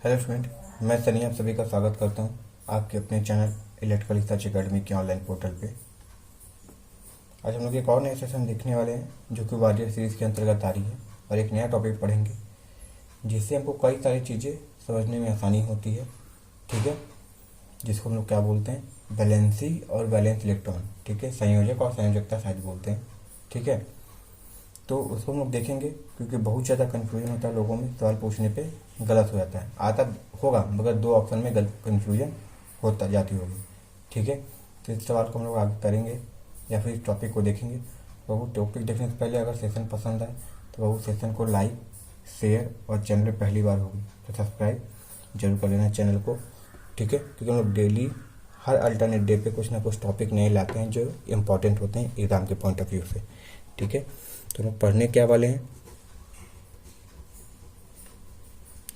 Hello friend, मैं सनी आप सभी का स्वागत करता हूं आपके अपने चैनल इलेक्ट्रिकल रिसर्च एकेडमी के ऑनलाइन पोर्टल पे। आज हम लोग एक और नए सेशन देखने वाले हैं जो कि वारियर सीरीज़ के अंतर्गत आ रही है और एक नया टॉपिक पढ़ेंगे जिससे हमको कई सारी चीज़ें समझने में आसानी होती है। ठीक है, जिसको हम लोग क्या बोलते हैं, वैलेंसी और वैलेंस इलेक्ट्रॉन। ठीक है, संयोजक और संयोजकता शायद बोलते हैं। ठीक है, तो उसको हम लोग देखेंगे क्योंकि बहुत ज़्यादा कन्फ्यूजन होता है लोगों में, सवाल पूछने पे गलत हो जाता है। आता होगा मगर दो ऑप्शन में गलत कन्फ्यूजन होता जाती होगी। ठीक है, तो इस सवाल को हम लोग आगे करेंगे या फिर इस टॉपिक को देखेंगे। तो वो टॉपिक देखने से पहले अगर सेशन पसंद आए तो वो सेशन को लाइक, शेयर और चैनल पर पहली बार होगी तो सब्सक्राइब जरूर कर लेना चैनल को। ठीक है, क्योंकि हम लोग डेली हर अल्टरनेट डे पे कुछ ना कुछ टॉपिक नए लाते हैं जो इम्पोर्टेंट होते हैं एग्ज़ाम के पॉइंट ऑफ व्यू से। ठीक है, तो लोग पढ़ने क्या वाले हैं,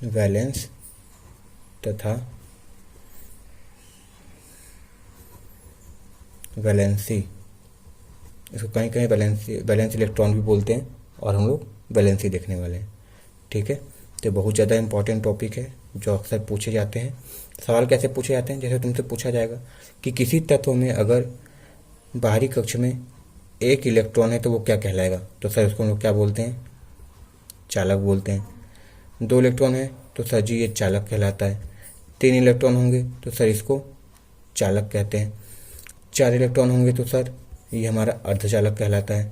वैलेंस तथा वैलेंसी। इसको कहीं कहीं वैलेंस इलेक्ट्रॉन भी बोलते हैं और हम लोग वैलेंसी देखने वाले हैं। ठीक है, तो बहुत ज़्यादा इंपॉर्टेंट टॉपिक है जो अक्सर पूछे जाते हैं। सवाल कैसे पूछे जाते हैं, जैसे तुमसे पूछा जाएगा कि किसी तत्व में अगर बाहरी कक्ष में एक इलेक्ट्रॉन है तो वो क्या कहलाएगा, तो सर उसको हम लोग क्या बोलते हैं, चालक बोलते हैं। दो इलेक्ट्रॉन है तो सर जी ये चालक कहलाता है। तीन इलेक्ट्रॉन होंगे तो सर इसको चालक कहते हैं। चार इलेक्ट्रॉन होंगे तो सर ये हमारा अर्धचालक कहलाता है।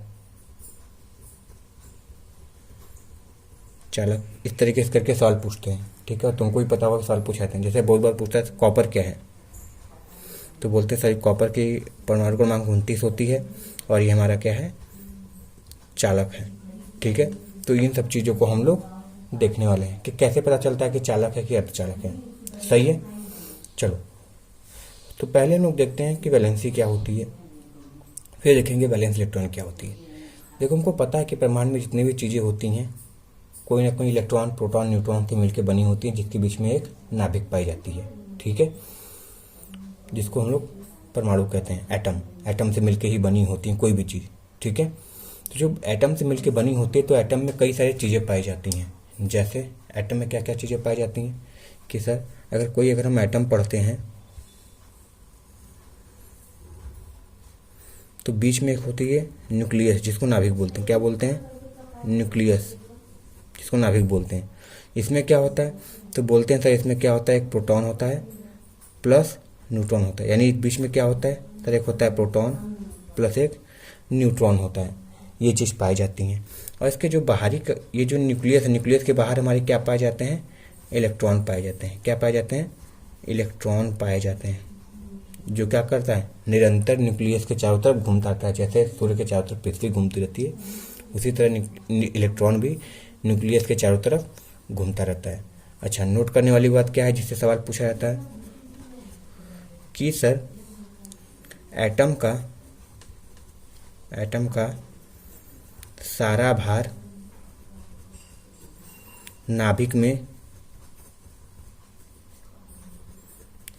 चालक इस तरीके से करके सवाल पूछते हैं। ठीक है, और तुमको भी पता होगा सवाल पूछे जाते हैं। जैसे बहुत बार पूछता है कॉपर क्या है, तो बोलते हैं सर कॉपर की परमाणु क्रमांक 29 होती है और ये हमारा क्या है, चालक है। ठीक है, तो इन सब चीज़ों को हम लोग देखने वाले हैं कि कैसे पता चलता है कि चालक है कि अर्धचालक है। सही है, चलो तो पहले हम लोग देखते हैं कि वैलेंसी क्या होती है, फिर देखेंगे वैलेंस इलेक्ट्रॉन क्या होती है। देखो, हमको पता है कि ब्रह्मांड में जितनी भी चीज़ें होती हैं कोई ना कोई इलेक्ट्रॉन, प्रोटॉन, न्यूट्रॉन से मिलकर बनी होती हैं जिसके बीच में एक नाभिक पाई जाती है। ठीक है, जिसको हम लोग परमाणु कहते हैं। एटम, एटम से मिलके ही बनी होती हैं कोई भी चीज़। ठीक है, तो जो एटम से मिलके बनी होती है तो एटम में कई सारी चीज़ें पाई जाती हैं। जैसे एटम में क्या क्या चीज़ें पाई जाती हैं कि सर अगर हम एटम पढ़ते हैं तो बीच में एक होती है न्यूक्लियस जिसको नाभिक बोलते हैं। क्या बोलते हैं, न्यूक्लियस जिसको नाभिक बोलते हैं। इसमें क्या होता है, तो बोलते हैं सर इसमें क्या होता है, एक प्रोटॉन होता है प्लस न्यूट्रॉन होता है। यानी बीच में क्या होता है सर, एक होता है प्रोटॉन प्लस एक न्यूट्रॉन होता है। ये चीज़ पाई जाती हैं। और इसके जो बाहरी ये जो न्यूक्लियस है, न्यूक्लियस के बाहर हमारे क्या पाए जाते हैं, इलेक्ट्रॉन पाए जाते हैं। क्या पाए जाते हैं, इलेक्ट्रॉन पाए जाते हैं, जो क्या करता है, निरंतर न्यूक्लियस के चारों तरफ घूमता रहता है। जैसे सूर्य के चारों तरफ पृथ्वी घूमती रहती है उसी तरह इलेक्ट्रॉन भी न्यूक्लियस के चारों तरफ घूमता रहता है। अच्छा, नोट करने वाली बात क्या है जिससे सवाल पूछा जाता है कि सर एटम का सारा भार नाभिक में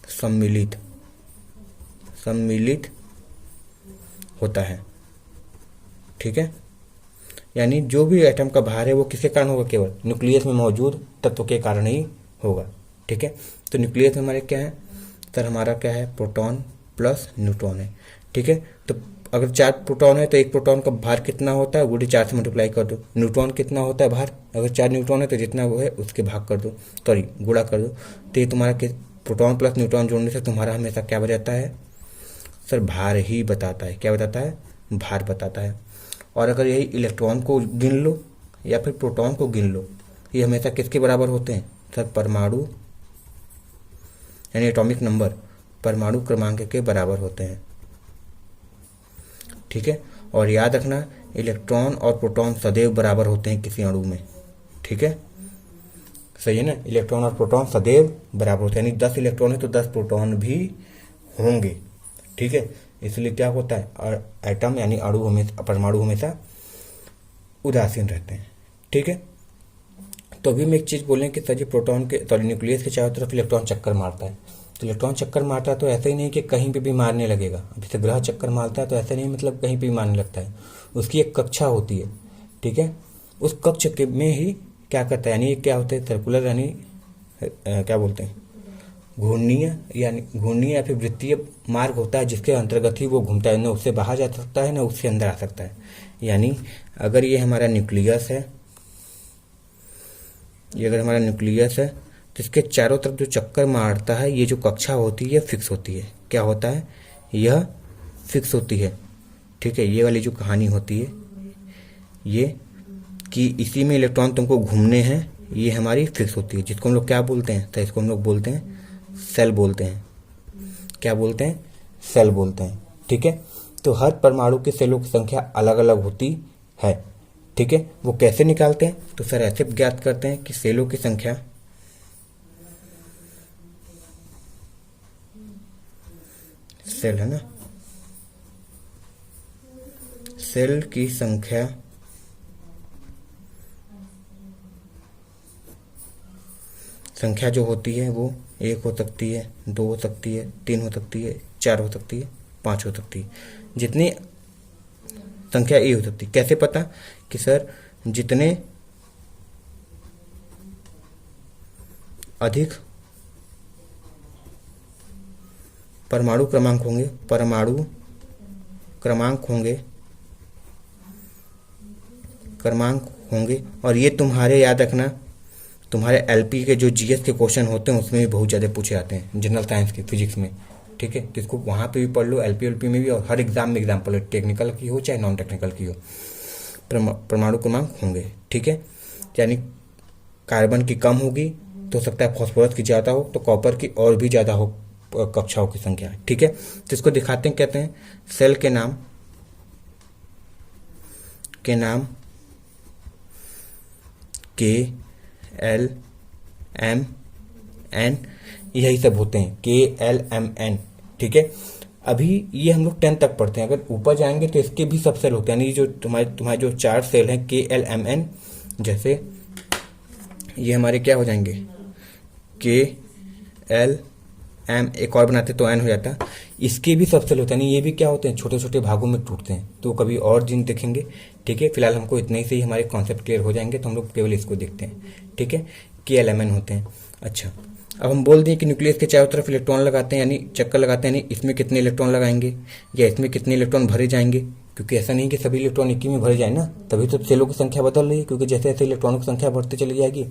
सम्मिलित होता है। ठीक है, यानी जो भी एटम का भार है वो किसके कारण होगा, केवल न्यूक्लियस में मौजूद तत्व के कारण ही होगा। ठीक है, तो न्यूक्लियस में हमारे क्या है सर, हमारा क्या है, प्रोटॉन प्लस न्यूट्रॉन है। ठीक है, तो अगर 4 प्रोटॉन है तो एक प्रोटॉन का भार कितना होता है, गुणे 4 से मल्टीप्लाई कर दो। न्यूट्रॉन कितना होता है भार, अगर 4 न्यूट्रॉन है तो जितना वो है उसके भाग कर दो, सॉरी गुणा कर दो। तो ये तुम्हारा प्रोटॉन प्लस न्यूट्रॉन जोड़ने से तुम्हारा हमेशा क्या बताता है सर, भार ही बताता है। क्या बताता है, भार बताता है। और अगर यही इलेक्ट्रॉन को गिन लो या फिर प्रोटॉन को गिन लो, ये हमेशा किसके बराबर होते हैं सर, परमाणु यानी एटॉमिक नंबर, परमाणु क्रमांक के बराबर होते हैं। ठीक है, और याद रखना इलेक्ट्रॉन और प्रोटॉन सदैव बराबर होते हैं किसी अणु में। ठीक है, सही है ना, इलेक्ट्रॉन और प्रोटॉन सदैव बराबर होते हैं। यानी 10 इलेक्ट्रॉन है तो 10 प्रोटॉन भी होंगे। ठीक है, इसलिए क्या होता है, और एटम यानी अणु हमेशा, परमाणु हमेशा उदासीन रहते हैं। ठीक है, तो अभी हम एक चीज़ बोलें कि सर जी प्रोटॉन के, सॉरी न्यूक्लियस के चारों तरफ इलेक्ट्रॉन चक्कर मारता है। तो इलेक्ट्रॉन चक्कर मारता है तो ऐसा ही नहीं कि कहीं पे भी मारने लगेगा। अब जैसे ग्रह चक्कर मारता है तो ऐसा नहीं मतलब कहीं पे भी मारने लगता है, उसकी एक कक्षा होती है। ठीक है, उस कक्ष के में ही क्या करता है, यानी क्या होता है, सर्कुलर यानी क्या बोलते हैं, घूर्णीय या फिर वृत्तीय मार्ग होता है, जिसके अंतर्गत ही वो घूमता है, न उससे बाहर जा सकता है न उससे अंदर आ सकता है। यानी अगर ये हमारा न्यूक्लियस है, ये अगर हमारा न्यूक्लियस है तो इसके चारों तरफ जो चक्कर मारता है, ये जो कक्षा होती है फिक्स होती है। क्या होता है, यह फिक्स होती है। ठीक है, ये वाली जो कहानी होती है ये कि इसी में इलेक्ट्रॉन तुमको घूमने हैं, ये हमारी फिक्स होती है, जिसको हम लोग क्या बोलते हैं, तो इसको हम लोग बोलते हैं सेल बोलते हैं। क्या बोलते हैं, सेल बोलते हैं। ठीक है, तो हर परमाणु के सेलों की संख्या अलग अलग होती है। ठीक है, वो कैसे निकालते हैं, तो सर ऐसे ज्ञात करते हैं कि सेलों की संख्या सेल है ना, सेल की संख्या जो होती है वो 1 हो सकती है, 2 हो सकती है, 3 हो सकती है, 4 हो सकती है, 5 हो सकती है, जितनी संख्या ये हो सकती है। कैसे पता कि सर जितने अधिक परमाणु क्रमांक होंगे और ये तुम्हारे याद रखना, तुम्हारे एलपी के जो जीएस के क्वेश्चन होते हैं उसमें भी बहुत ज़्यादा पूछे जाते हैं, जनरल साइंस के, फिजिक्स में। ठीक है, तो इसको वहाँ पे भी पढ़ लो, एलपी में भी, और हर एग्जाम में एग्जाम्पल हो, टेक्निकल की हो चाहे नॉन टेक्निकल की हो, परमाणु क्रमांक होंगे। ठीक है, यानी कार्बन की कम होगी तो हो सकता है फॉस्फोरस की ज़्यादा हो, तो कॉपर की और भी ज़्यादा हो कक्षाओं की संख्या। ठीक है, तो इसको दिखाते हैं, कहते हैं सेल के नाम के एल एम एन यही सब होते हैं, KLMN। ठीक है, अभी ये हम लोग 10 तक पढ़ते हैं, अगर ऊपर जाएंगे तो इसके भी सब सेल होते हैं, यानी जो तुम्हारे जो 4 सेल हैं KLMN, जैसे ये हमारे क्या हो जाएंगे, KLM, एक और बनाते तो N हो जाता, इसके भी सब सेल होते हैं, यानी ये भी क्या होते हैं, छोटे छोटे भागों में टूटते हैं, तो कभी और दिन देखेंगे। ठीक है, फिलहाल हमको इतने से ही हमारे कॉन्सेप्ट क्लियर हो जाएंगे, तो हम लोग केवल इसको देखते हैं। ठीक है, KLMN होते हैं। अच्छा, अब हम बोल दें कि न्यूक्लियस के चारों तरफ इलेक्ट्रॉन लगाते हैं, यानी चक्कर लगाते हैं, यानी इसमें कितने इलेक्ट्रॉन लगाएंगे या इसमें कितने इलेक्ट्रॉन भरे जाएंगे, क्योंकि ऐसा नहीं कि सभी इलेक्ट्रॉन एक ही में भरे जाए ना, तभी तो सेलों की संख्या बदल रही है, क्योंकि जैसे जैसे इलेक्ट्रॉनों की संख्या बढ़ती चली जाएगी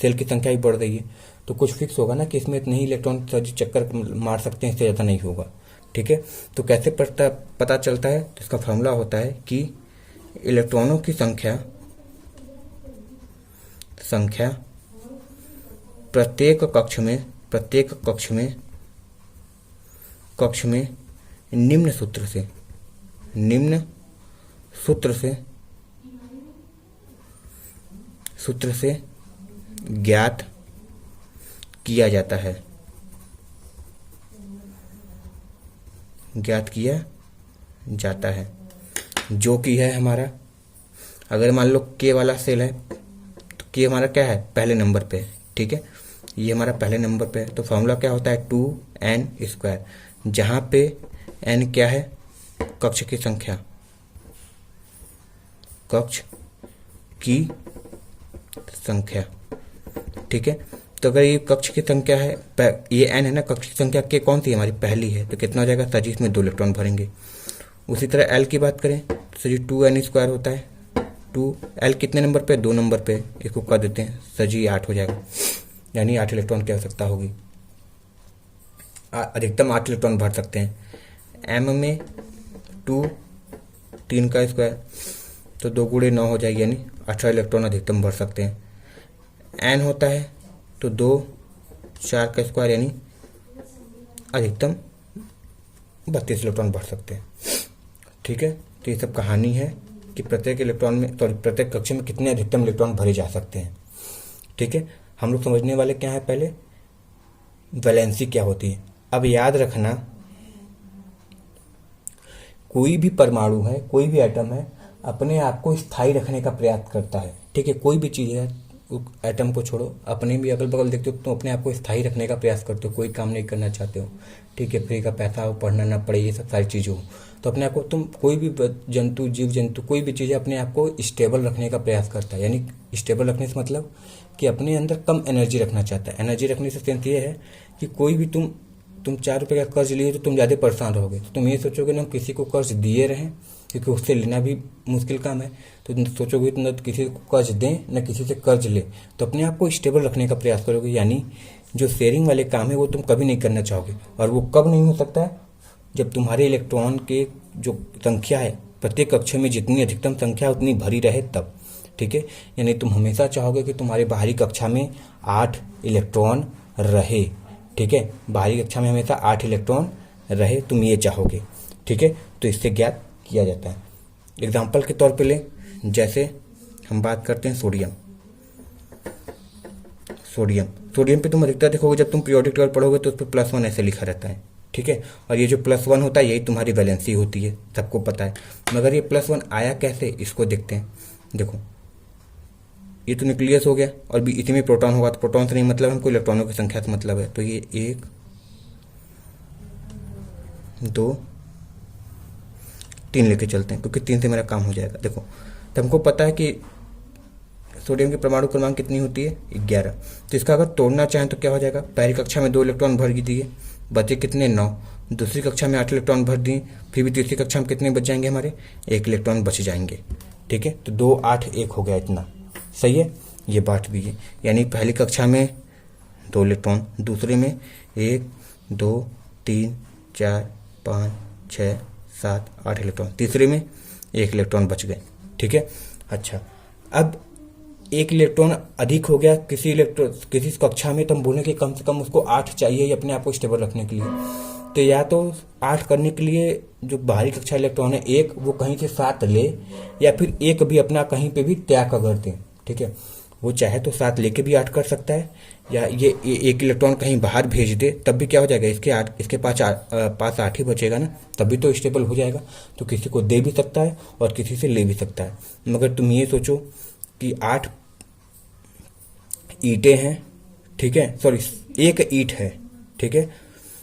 सेल की संख्या भी बढ़ रही है, तो कुछ फिक्स होगा ना कि इसमें इतने ही इलेक्ट्रॉन चक्कर मार सकते हैं, इससे ज़्यादा नहीं होगा। ठीक है, तो कैसे पता चलता है, तो इसका फॉर्मूला होता है कि इलेक्ट्रॉनों की संख्या प्रत्येक कक्ष में निम्न सूत्र से ज्ञात किया जाता है, जो कि है हमारा, अगर मान लो K वाला सेल है तो K हमारा क्या है, पहले नंबर पे। ठीक है, ये हमारा पहले नंबर पे है, तो फॉर्मूला क्या होता है 2n², जहाँ पे n क्या है, कक्ष की संख्या। ठीक है, तो अगर ये कक्ष की संख्या है, ये n है ना, कक्ष की संख्या K कौन सी है, हमारी पहली है, तो कितना हो जाएगा, सर जी इसमें 2 इलेक्ट्रॉन भरेंगे। उसी तरह L की बात करें तो सर जी 2n² होता है, 2L कितने नंबर पे, 2 नंबर पे, इसको कर देते हैं, सर जी 8 हो जाएगा, यानी 8 इलेक्ट्रॉन की आवश्यकता होगी, अधिकतम 8 इलेक्ट्रॉन भर सकते हैं। M में 2, 3 का स्क्वायर, तो 2 × 9 हो जाएगी, यानी 18 इलेक्ट्रॉन अधिकतम भर सकते हैं। N होता है तो 2, 4 का स्क्वायर, यानी अधिकतम 32 इलेक्ट्रॉन भर सकते हैं। ठीक है, तो ये सब कहानी है कि प्रत्येक कक्ष में कितने अधिकतम इलेक्ट्रॉन भरे जा सकते हैं। ठीक है, हम लोग समझने वाले क्या है, पहले वैलेंसी क्या होती है। अब याद रखना, कोई भी परमाणु है, कोई भी एटम है, अपने आप को स्थायी रखने का प्रयास करता है। ठीक है, कोई भी चीज़ है, एटम को छोड़ो, अपने भी अगल बगल देखते हो तो अपने आप को स्थायी रखने का प्रयास करते हो, कोई काम नहीं करना चाहते हो। ठीक है, फ्री का पैसा हो, पढ़ना ना पड़े, ये सब सारी चीज़ें हो, तो अपने आप को तुम कोई भी जंतु, जीव जंतु, कोई भी चीज़ अपने आप को स्टेबल रखने का प्रयास करता है। यानी स्टेबल रखने से मतलब कि अपने अंदर कम एनर्जी रखना चाहता है। एनर्जी रखने से सेंस ये है कि कोई भी तुम 4 रुपये का कर्ज लिए तो तुम ज़्यादा परेशान रहोगे। तो तुम ये सोचोगे ना किसी को कर्ज दिए रहें, क्योंकि उससे लेना भी मुश्किल काम है। तो तुम सोचोगे न किसी को कर्ज दें न किसी से कर्ज ले, तो अपने आप को स्टेबल रखने का प्रयास करोगे। यानी जो शेयरिंग वाले काम है वो तुम कभी नहीं करना चाहोगे। और वो कब नहीं हो सकता है? जब तुम्हारे इलेक्ट्रॉन के जो संख्या है, प्रत्येक कक्षा में जितनी अधिकतम संख्या उतनी भरी रहे तब। ठीक है, यानी तुम हमेशा चाहोगे कि तुम्हारे बाहरी कक्षा में 8 इलेक्ट्रॉन रहे। ठीक है, बाहरी कक्षा में हमेशा 8 इलेक्ट्रॉन रहे, तुम ये चाहोगे। ठीक है, तो इससे ज्ञात किया जाता है। एग्जाम्पल के तौर पे ले, जैसे हम बात करते हैं सोडियम। सोडियम पे तुम अधिकतर देखोगे जब तुम पीरियोडिक टेबल पढ़ोगे तो उस पर +1 ऐसे लिखा रहता है। ठीक है, और ये जो +1 होता है यही तुम्हारी वैलेंसी होती है, सबको पता है। मगर ये +1 आया कैसे, इसको देखते हैं। देखो ये तो न्यूक्लियस हो गया और भी इसी में प्रोटॉन होगा, तो प्रोटॉन से नहीं मतलब, हमको इलेक्ट्रॉनों की संख्या से मतलब है। तो ये 1 2 3 लेके चलते हैं, क्योंकि 3 से मेरा काम हो जाएगा। देखो तो हमको पता है कि सोडियम की परमाणु क्रमांक कितनी होती है, 11। तो इसका अगर तोड़ना चाहें तो क्या हो जाएगा, पहली कक्षा में 2 इलेक्ट्रॉन भर दिए, बचे कितने, 9। दूसरी कक्षा में 8 इलेक्ट्रॉन भर दिए, फिर भी तीसरी कक्षा में कितने बच जाएंगे, हमारे 1 इलेक्ट्रॉन बच जाएंगे। ठीक है, तो 2 8 1 हो गया, इतना सही है। ये बात भी है, यानी पहली कक्षा में 2 इलेक्ट्रॉन, दूसरे में 1 2 3 4 5 6 7 8 इलेक्ट्रॉन, तीसरे में 1 इलेक्ट्रॉन बच गए। ठीक है, अच्छा अब 1 इलेक्ट्रॉन अधिक हो गया किसी कक्षा में, तो हम बोलें कि कम से कम उसको 8 चाहिए अपने आप को स्टेबल रखने के लिए। तो या तो 8 करने के लिए जो बाहरी कक्षा इलेक्ट्रॉन है 1, वो कहीं से 7 ले, या फिर 1 भी अपना कहीं पे भी त्याग कर दें। ठीक है, वो चाहे तो 7 लेके भी 8 कर सकता है, या ये 1 इलेक्ट्रॉन कहीं बाहर भेज दे, तब भी क्या हो जाएगा, इसके पास 8 ही बचेगा ना, तभी तो स्टेबल हो जाएगा। तो किसी को दे भी सकता है और किसी से ले भी सकता है। मगर तुम ये सोचो कि 8 ईंटें हैं, ठीक है, सॉरी 1 ईंट है। ठीक है,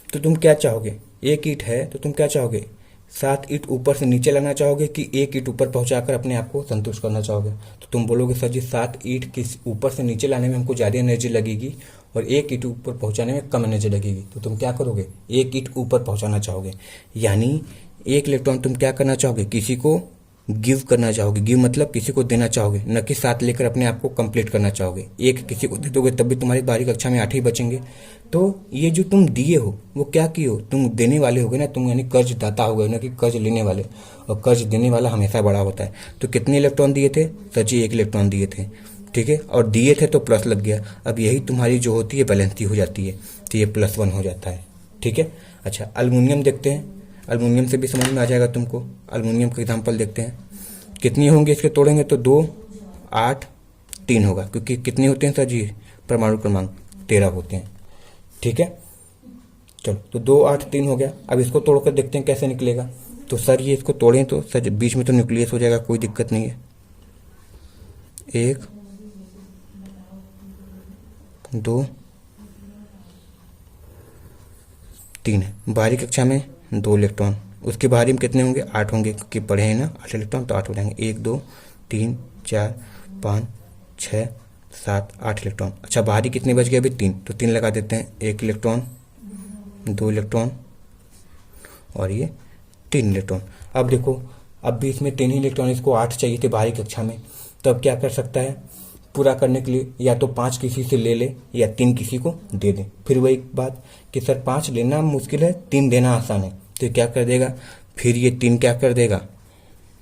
तो तुम क्या चाहोगे, 1 ईंट है तो तुम क्या चाहोगे, 7 ईंट ऊपर से नीचे लाना चाहोगे कि 1 ईंट ऊपर पहुंचाकर अपने आप को संतुष्ट करना चाहोगे। तो तुम बोलोगे सर जी 7 ईंट किस ऊपर से नीचे लाने में हमको ज़्यादा एनर्जी लगेगी और 1 ईंट ऊपर पहुंचाने में कम एनर्जी लगेगी। तो तुम क्या करोगे, 1 ईंट ऊपर पहुंचाना चाहोगे। यानी 1 इलेक्ट्रॉन तुम क्या करना चाहोगे, किसी को गिव करना चाहोगे। गिव मतलब किसी को देना चाहोगे, न कि 7 लेकर अपने आप को कंप्लीट करना चाहोगे। 1 किसी को दे दोगे तब भी तुम्हारी बाहरी कक्षा में 8 ही बचेंगे। तो ये जो तुम दिए हो वो क्या किए हो, तुम देने वाले हो गए ना, तुम यानी कर्ज दाता हो गए ना कि कर्ज लेने वाले, और कर्ज देने वाला हमेशा बड़ा होता है। तो कितने इलेक्ट्रॉन दिए थे, सची 1 इलेक्ट्रॉन दिए थे। ठीक है, और दिए थे तो प्लस लग गया। अब यही तुम्हारी जो होती है वैलेंसी हो जाती है, तो ये +1 हो जाता है। ठीक है, अच्छा अल्युमिनियम देखते हैं, अल्युमिनियम से भी समझ में आ जाएगा तुमको। अल्युमिनियम का एग्जाम्पल देखते हैं, कितनी होंगे इसके तोड़ेंगे तो 2 8 3 होगा, क्योंकि कितने होते हैं सर जी परमाणु क्रमांक, 13 होते हैं। ठीक है, चलो तो 2 8 3 हो गया। अब इसको तोड़कर देखते हैं कैसे निकलेगा। तो सर ये इसको तोड़ें तो सर बीच में तो न्यूक्लियस हो जाएगा, कोई दिक्कत नहीं है। 1 2 3 है, बाहरी कक्षा में 2 इलेक्ट्रॉन, उसके बाहरी में कितने होंगे, 8 होंगे, क्योंकि पढ़े हैं ना 8 इलेक्ट्रॉन, तो 8 हो जाएंगे। 1 2 3 4 5 6 7 8 इलेक्ट्रॉन। अच्छा बाहरी कितने बच गए अभी, 3, तो 3 लगा देते हैं। 1 इलेक्ट्रॉन 2 इलेक्ट्रॉन और ये 3 इलेक्ट्रॉन। अब देखो अब भी इसमें 3 ही इलेक्ट्रॉन, इसको 8 चाहिए थे बाहरी कक्षा में, तो अब क्या कर सकता है, पूरा करने के लिए या तो 5 किसी से ले ले या 3 किसी को दे दे। फिर वही बात कि सर 5 लेना मुश्किल है, 3 देना आसान है, तो क्या कर देगा, फिर ये 3 क्या कर देगा,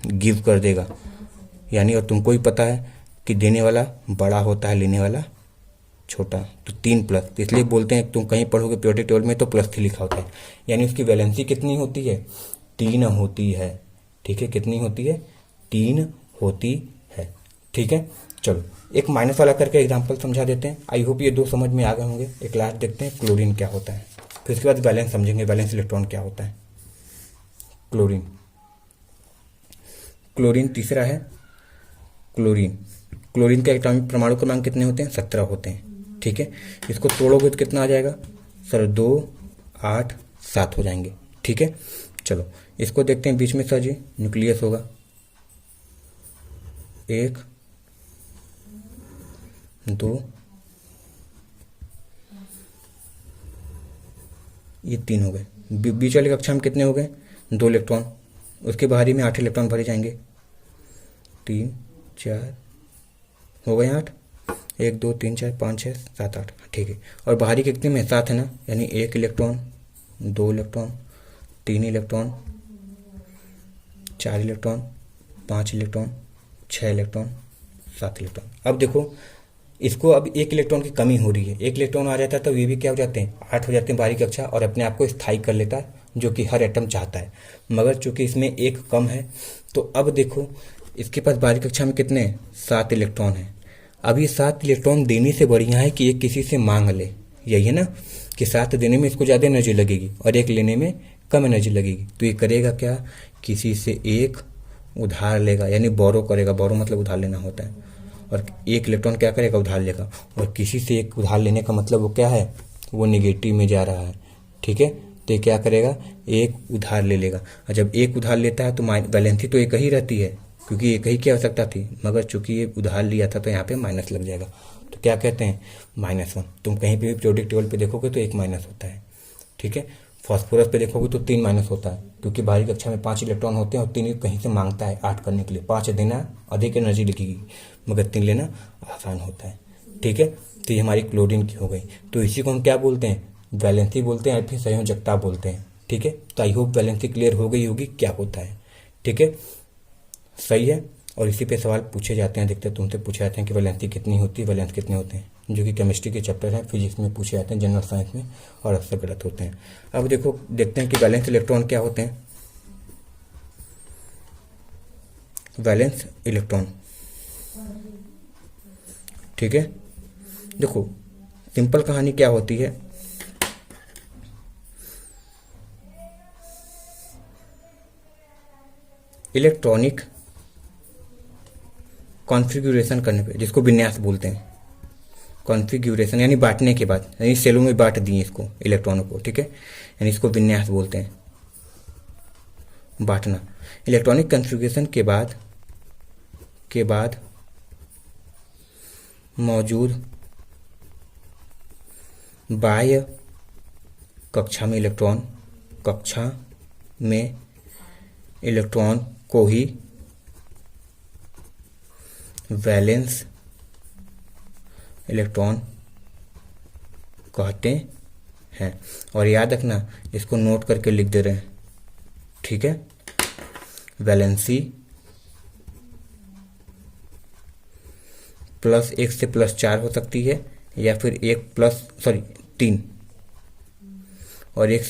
गिव कर देगा। यानी और तुमको ही पता है कि देने वाला बड़ा होता है, लेने वाला छोटा, तो 3 प्लस, इसलिए बोलते हैं तुम कहीं पढ़ोगे पीरियोडिक टेबल में तो +3 लिखा होता है। यानी उसकी वैलेंसी कितनी होती है, 3 होती है। ठीक है, कितनी होती है, 3 होती है। ठीक है, चलो एक माइनस वाला करके एग्जाम्पल समझा देते हैं। आई होप ये 2 समझ में आ गए होंगे। एक लास्ट देखते हैं क्लोरीन क्या होता है, फिर उसके बाद बैलेंस समझेंगे, बैलेंस इलेक्ट्रॉन क्या होता है। क्लोरीन, क्लोरीन तीसरा है। क्लोरीन का एटॉमिक परमाणु क्रमांक कितने होते हैं, 17 होते हैं। ठीक है, इसको तोड़ोगे तो कितना आ जाएगा सर, 2 8 7 हो जाएंगे। ठीक है, चलो इसको देखते हैं बीच में सर जी, न्यूक्लियस होगा 1 2 ये 3 हो गए। बीच वाली कक्षा में कितने हो गए? 2 इलेक्ट्रॉन। उसके बाहरी में 8 इलेक्ट्रॉन भरे जाएंगे, 3 4 हो गए 8, 1 2 3 4 5 6 7 8, ठीक है। और बाहरी कितने में? 7 है ना, यानी 1 electron 2 electron 3 electron 4 electron 5 electron 6 electron 7 electron. अब देखो इसको अब 1 इलेक्ट्रॉन की कमी हो रही है, 1 इलेक्ट्रॉन आ जाता है तो ये भी क्या हो जाते हैं? 8 हो जाते हैं बाहरी कक्षा, और अपने आप को स्थायी कर लेता है, जो कि हर एटम चाहता है। मगर चूंकि इसमें 1 कम है, तो अब देखो इसके पास बाहरी कक्षा में कितने हैं? 7 इलेक्ट्रॉन है। अब ये 7 इलेक्ट्रॉन देने से बढ़िया है कि एक किसी से मांग ले, यही है ना, कि 7 देने में इसको ज़्यादा एनर्जी लगेगी और 1 लेने में कम एनर्जी लगेगी। तो ये करेगा क्या? किसी से 1 उधार लेगा, यानी बोरो करेगा। बोरो मतलब उधार लेना होता है। और 1 इलेक्ट्रॉन क्या करेगा? उधार लेगा। और किसी से 1 उधार लेने का मतलब वो क्या है? वो नेगेटिव में जा रहा है, ठीक है। तो ये क्या करेगा? 1 उधार ले लेगा। और जब 1 उधार लेता है तो वैलेंसी तो एक ही रहती है, क्योंकि एक ही की आवश्यकता थी। मगर चूंकि ये उधार लिया था तो यहाँ पे माइनस लग जाएगा। तो क्या कहते हैं? -1। तुम कहीं पे भी पीरियोडिक टेबल पे देखोगे तो 1 माइनस होता है, ठीक है। फॉस्फोरस पे देखोगे तो 3 माइनस होता है, क्योंकि बाहरी कक्षा में 5 इलेक्ट्रॉन होते हैं और 3 कहीं से मांगता है 8 करने के लिए। 5 देना अधिक एनर्जी लिखेगी, मगर 3 लेना आसान होता है, ठीक है। तो ये हमारी क्लोरीन की हो गई। तो इसी को हम क्या बोलते हैं? वैलेंसी बोलते हैं, या फिर संयोजकता बोलते हैं, ठीक है। तो आई होप वैलेंसी क्लियर हो गई होगी क्या होता है, ठीक है, सही है। और इसी पे सवाल पूछे जाते हैं, देखते हैं तुमसे पूछे जाते हैं कि वैलेंसी कितनी होती है, वैलेंस कितने होते हैं, जो कि केमिस्ट्री के चैप्टर हैं, फिजिक्स में पूछे जाते हैं, जनरल साइंस में, और अक्सर गलत होते हैं। अब देखो देखते हैं कि वैलेंस इलेक्ट्रॉन क्या होते हैं। वैलेंस इलेक्ट्रॉन, ठीक है। देखो सिंपल कहानी क्या होती है, इलेक्ट्रॉनिक कॉन्फ़िगरेशन करने पे, जिसको विन्यास बोलते हैं, कॉन्फ़िगरेशन यानी बांटने के बाद, यानी सेलों में बांट दिए इसको, इलेक्ट्रॉनों को, ठीक है, यानी इसको विन्यास बोलते हैं, बांटना। इलेक्ट्रॉनिक कॉन्फ़िगरेशन के बाद मौजूद बाह्य कक्षा में इलेक्ट्रॉन को ही वैलेंस इलेक्ट्रॉन कहते हैं। और याद रखना, इसको नोट करके लिख दे रहे हैं, ठीक है। वैलेंसी +1 से +4 हो सकती है, या फिर 3, और 1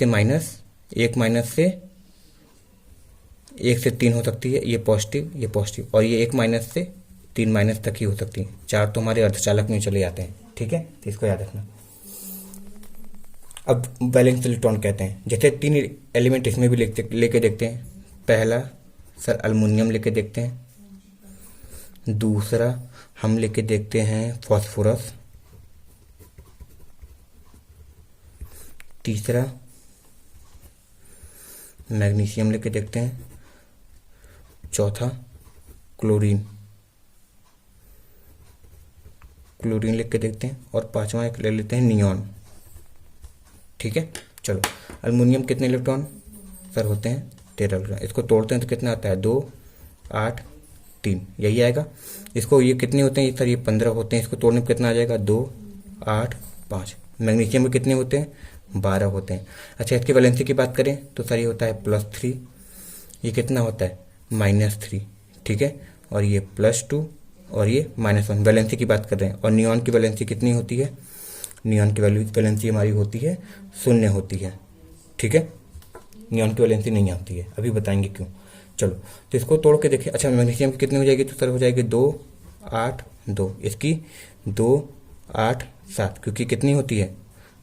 से 3 हो सकती है। ये पॉजिटिव, और ये 1 से 3 तक ही हो सकती है। 4 तो हमारे अर्धचालक में चले जाते हैं, ठीक है, तो इसको याद रखना। अब वैलेंस इलेक्ट्रॉन कहते हैं, जैसे 3 एलिमेंट इसमें भी लेके देखते हैं। पहला सर अल्युमिनियम लेके देखते हैं, दूसरा हम लेके देखते हैं फॉस्फोरस, तीसरा मैग्नीशियम लेके देखते हैं, चौथा क्लोरीन लेके देखते हैं, और 5वां एक ले लेते हैं नियॉन, ठीक है। चलो अल्युमिनियम कितने इलेक्ट्रॉन सर होते हैं? 13 इलेक्ट्रॉन। इसको तोड़ते हैं तो कितना आता है? 2 8 3, यही आएगा। इसको ये कितने होते हैं सर? ये 15 होते हैं। इसको तोड़ने में कितना आ जाएगा? 2 8 5। मैग्नीशियम में कितने होते हैं? 12 होते हैं। अच्छा, इसकी वैलेंसी की बात करें तो सर ये होता है +3, ये कितना होता है? -3, ठीक है, और ये +2 और ये -1। वैलेंसी की बात कर रहे हैं। और नियॉन की वैलेंसी कितनी होती है? नियॉन की वैलेंसी हमारी होती है 0 होती है, ठीक है। नियॉन की वैलेंसी नहीं आती है, अभी बताएंगे क्यों। चलो तो इसको तोड़ के देखिए। अच्छा, मैग्नीशियम की कितनी हो जाएगी? तो सर हो जाएगी 2 8 2, इसकी 2 8 7, क्योंकि कितनी होती है?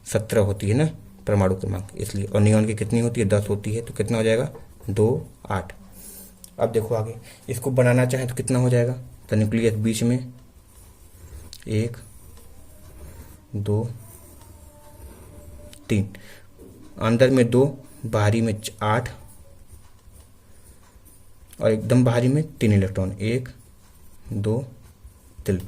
17 होती है ना परमाणु क्रमांक, इसलिए। और नियॉन की कितनी होती है? 10 होती है। तो कितना हो जाएगा? 2 8। अब देखो आगे, इसको बनाना चाहें तो कितना हो जाएगा? तो न्यूक्लियस बीच में 1 2 3, अंदर में 2, बाहरी में 8, और एकदम बाहरी में 3 इलेक्ट्रॉन, 1 2 3।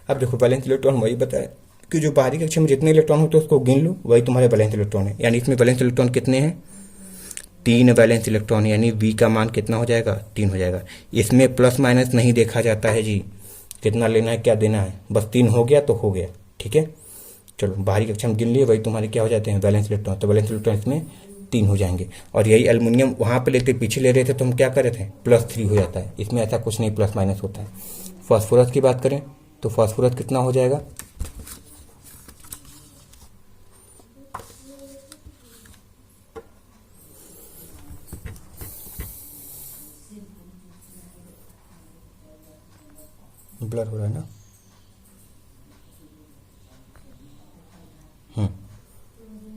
अब देखो वैलेंस इलेक्ट्रॉन वही बताया कि जो बाहरी कक्षा में जितने इलेक्ट्रॉन होते हैं उसको गिन लो, वही तुम्हारे वैलेंस इलेक्ट्रॉन है। यानी इसमें वैलेंस इलेक्ट्रॉन कितने हैं? 3 वैलेंस इलेक्ट्रॉन, यानी V का मान कितना हो जाएगा? 3 हो जाएगा। इसमें प्लस माइनस नहीं देखा जाता है जी, कितना लेना है क्या देना है, बस 3 हो गया तो हो गया, ठीक है। चलो बाहरी कक्षा में गिन लिए, वही तुम्हारे क्या हो जाते हैं? Valence electron. तो वैलेंस इलेक्ट्रॉन इसमें 3 हो जाएंगे। और यही एल्युमिनियम वहाँ पे लेते पीछे ले रहे थे तो हम क्या कर रहे थे? +3 हो जाता है। इसमें ऐसा कुछ नहीं, प्लस माइनस होता है। फास्फोरस की बात करें तो फास्फोरस कितना हो जाएगा? ब्लर हो रहा है ना।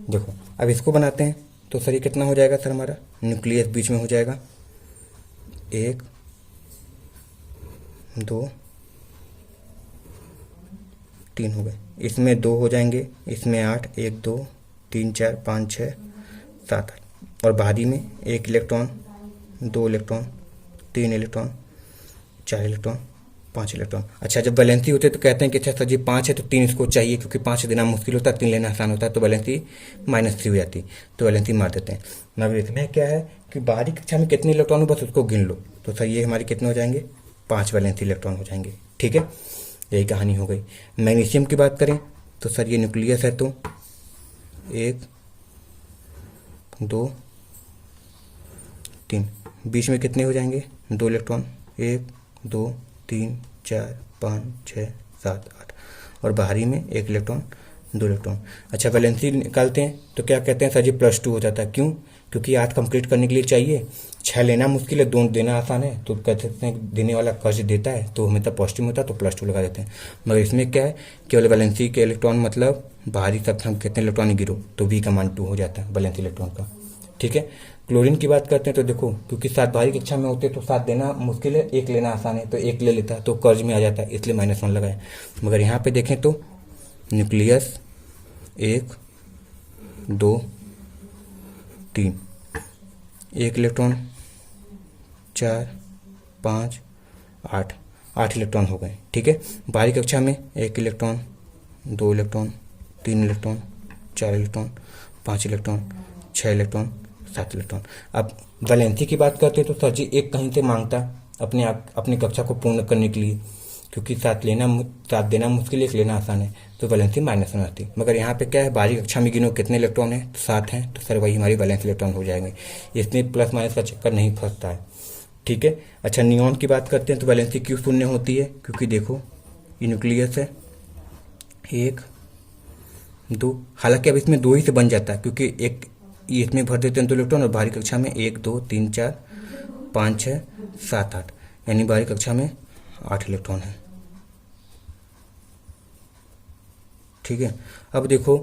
देखो अब इसको बनाते हैं तो सर ये कितना हो जाएगा? सर हमारा न्यूक्लियस बीच में हो जाएगा, 1 2 3 हो गए। इसमें 2 हो जाएंगे, इसमें 8, 1 2 3 4 5 6 7 8। और बाहरी में 1 electron, 2 electron, 3 electron, 4 electron, 5 electron. अच्छा जब वैलेंसी होते तो कहते हैं कि अच्छा सर जी 5 है तो 3 इसको चाहिए, क्योंकि 5 देना मुश्किल होता है, 3 लेना आसान होता है, तो वैलेंसी -3 हो जाती, तो वैलेंसी मार देते हैं। मगर इसमें क्या है कि बाहरी कक्षा में कितने इलेक्ट्रॉन हो बस उसको गिन लो, तो सर ये हमारे कितने हो जाएंगे? 5 वैलेंसी इलेक्ट्रॉन हो जाएंगे, ठीक है। यही कहानी हो गई। मैग्नीशियम की बात करें तो सर ये न्यूक्लियस है तो 1 2 3, बीच में कितने हो जाएंगे? 2 इलेक्ट्रॉन, 1 2 3 4 5 6 7 8। और बाहरी में 1 इलेक्ट्रॉन, 2 इलेक्ट्रॉन। अच्छा वैलेंसी निकालते हैं तो क्या कहते हैं? सर जी +2 हो जाता है। क्यों? क्योंकि 8 कंप्लीट करने के लिए चाहिए, 6 लेना मुश्किल है, 2 देना आसान है, तो कहते हैं देने वाला कर्ज देता है तो हमें तब पॉजिटिव होता है तो +2 लगा देते हैं। मगर इसमें क्या है, केवल वैलेंसी के इलेक्ट्रॉन मतलब बाहरी तक हम कितने इलेक्ट्रॉन गिरो तो V का मान 2 हो जाता है वैलेंसी इलेक्ट्रॉन का, ठीक है। क्लोरीन की बात करते हैं तो देखो क्योंकि 7 बाहरी कक्षा में होते हैं तो 7 देना मुश्किल है, 1 लेना आसान है, तो 1 ले लेता है तो कर्ज में आ जाता है, इसलिए -1 लगाए। मगर यहाँ पे देखें तो न्यूक्लियस 1 2 3, 1 इलेक्ट्रॉन, 4 5 8, 8 इलेक्ट्रॉन हो गए, ठीक है। बाहरी कक्षा में 1 electron, 2 electron, 3 electron, 4 electron, 5 electron, 6 electron, 7 electron. अब वैलेंसी की बात करते हैं तो सर जी 1 कहीं से मांगता अपने आप अपनी कक्षा को पूर्ण करने के लिए, क्योंकि 7 देना मुश्किल है, 1 लेना आसान है, तो वैलेंसी -1 आती। मगर यहाँ पे क्या है, बाहरी कक्षा में गिनो कितने इलेक्ट्रॉन है? 7 हैं, तो सर वही हमारी वैलेंस इलेक्ट्रॉन हो जाएंगे। इसमें प्लस माइनस का चक्कर नहीं फंसता है, ठीक है। अच्छा नियॉन की बात करते हैं तो वैलेंसी क्यों 0 होती है? क्योंकि देखो ये न्यूक्लियस है, 1 2, हालांकि अब इसमें 2 ही से बन जाता है, क्योंकि एक इसमें भर देते हैं 2 इलेक्ट्रॉन, और बाहरी कक्षा में 1 2 3 4 5 6 7 8, यानी बाहरी कक्षा में 8 इलेक्ट्रॉन है, ठीक है। अब देखो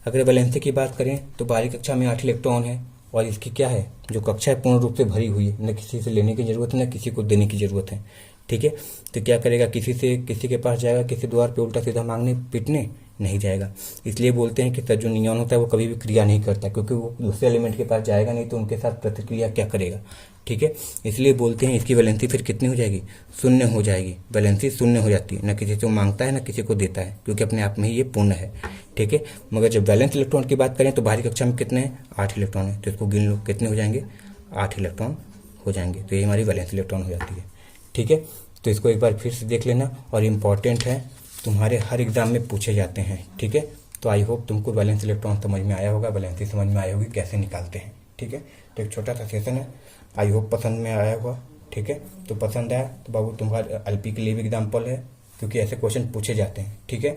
अगर वैलेंसी की बात करें तो बाहरी कक्षा में 8 इलेक्ट्रॉन है, और इसकी क्या है जो कक्षा है पूर्ण रूप से भरी हुई है, न किसी से लेने की जरूरत है न किसी को देने की जरूरत है, ठीक है। तो क्या करेगा, किसी के पास जाएगा, किसी द्वार पे उल्टा सीधा मांगने पीटने नहीं जाएगा। इसलिए बोलते हैं कि सर जो नियॉन होता है वो कभी भी क्रिया नहीं करता, क्योंकि वो दूसरे एलिमेंट के पास जाएगा नहीं तो उनके साथ प्रतिक्रिया क्या करेगा, ठीक है। इसलिए बोलते हैं इसकी वैलेंसी फिर कितनी हो जाएगी? 0 हो जाएगी। वैलेंसी 0 हो जाती है, न किसी को मांगता है न किसी को देता है, क्योंकि अपने आप में ही ये पूर्ण है, ठीक है। मगर जब वैलेंस इलेक्ट्रॉन की बात करें तो बाहरी कक्षा में कितने हैं? 8 इलेक्ट्रॉन है, तो इसको गिन लो कितने हो जाएंगे? 8 इलेक्ट्रॉन हो जाएंगे, तो ये हमारी वैलेंस इलेक्ट्रॉन हो जाती है, ठीक है। तो इसको एक बार फिर से देख लेना, और इम्पॉर्टेंट है, तुम्हारे हर एग्जाम में पूछे जाते हैं, ठीक है। तो आई होप तुमको वैलेंस इलेक्ट्रॉन समझ में आया होगा, वैलेंसी समझ में आई होगी कैसे निकालते हैं, ठीक है। तो एक छोटा सा सेशन है, आई होप पसंद में आया होगा, ठीक है। तो पसंद आया तो बाबू तुम्हारे LP के लिए भी एग्जाम्पल है, क्योंकि ऐसे क्वेश्चन पूछे जाते हैं, ठीक है।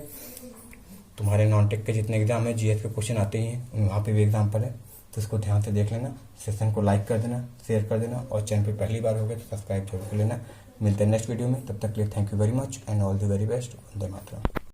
तुम्हारे नॉन टेक के जितने एग्जाम है GS के क्वेश्चन आते ही हैं, वहाँ पे भी एग्जाम्पल है, तो इसको ध्यान से देख लेना। सेशन को लाइक कर देना, शेयर कर देना, और चैनल पे पहली बार हो गए तो सब्सक्राइब जरूर कर लेना। मिलते हैं नेक्स्ट वीडियो में, तब तक के लिए thank you very much and all the very best. Vande Mataram.